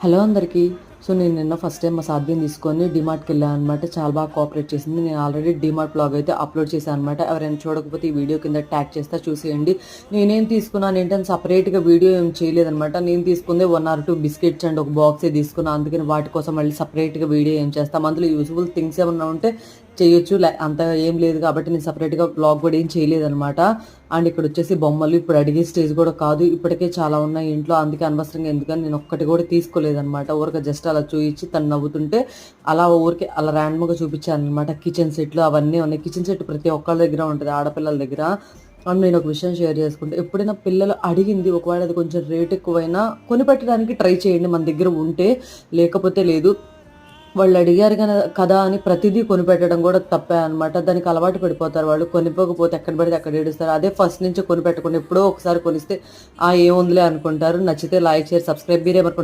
Hello అందరికీ. So నేను నిన్న ఫస్ట్ టైం మా సాధ్యం తీసుకొని డీమార్ట్కి వెళ్ళాను అనమాట. చాలా బాగా కోఆపరేట్ చేసింది. నేను ఆల్రెడీ డీమార్ట్ బ్లాగ్ అయితే అప్లోడ్ చేశాను అనమాట. ఎవరైనా చూడకపోతే ఈ వీడియో కింద ట్యాగ్ చేస్తా చూసేయండి. నేనేం తీసుకున్నాను ఏంటని సపరేట్గా వీడియో ఏం చేయలేదనమాట. నేను తీసుకుందే 1 or 2 బిస్కెట్స్ అండ్ ఒక బాక్సే తీసుకున్నాను. అందుకని వాటి కోసం మళ్ళీ సపరేట్గా వీడియో ఏం చేస్తాం. అందులో యూజ్ఫుల్ థింగ్స్ ఏమన్నా ఉంటే చేయొచ్చు, అంత ఏం లేదు కాబట్టి నేను సపరేట్గా బ్లాగ్ కూడా ఏం చేయలేదనమాట. అండ్ ఇక్కడ వచ్చేసి బొమ్మలు ఇప్పుడు అడిగే స్టేజ్ కూడా కాదు, ఇప్పటికే చాలా ఉన్నాయి ఇంట్లో. అందుకే అనవసరంగా ఎందుకని నేను ఒక్కటి కూడా తీసుకోలేదనమాట. ఊరికే జస్ట్ అలా చూపించి తను నవ్వుతుంటే అలా ఊరికే అలా ర్యాండమ్గా చూపించాను అనమాట. కిచెన్ సెట్లు అవన్నీ ఉన్నాయి. కిచెన్ సెట్ ప్రతి ఒక్కళ్ళ దగ్గర ఉంటుంది, ఆడపిల్లల దగ్గర. అండ్ నేను ఒక విషయం షేర్ చేసుకుంటే, ఎప్పుడైనా పిల్లలు అడిగింది ఒకవేళ అది కొంచెం రేట్ ఎక్కువైనా కొనిపెట్టడానికి ట్రై చేయండి మన దగ్గర ఉంటే, లేకపోతే లేదు. వాళ్ళు అడిగారు కదా అని ప్రతిదీ కొనిపెట్టడం కూడా తప్పే అనమాట. దానికి అలవాటు పడిపోతారు వాళ్ళు. కొనిపోకపోతే ఎక్కడ పడితే అక్కడ ఏడుస్తారు. అదే ఫస్ట్ నుంచి కొనిపెట్టకుండా ఎప్పుడో ఒకసారి కొనిస్తే ఏముందిలే అనుకుంటారు. నచ్చితే లైక్, షేర్, సబ్స్క్రైబ్. మీరేమనుకుంటారు?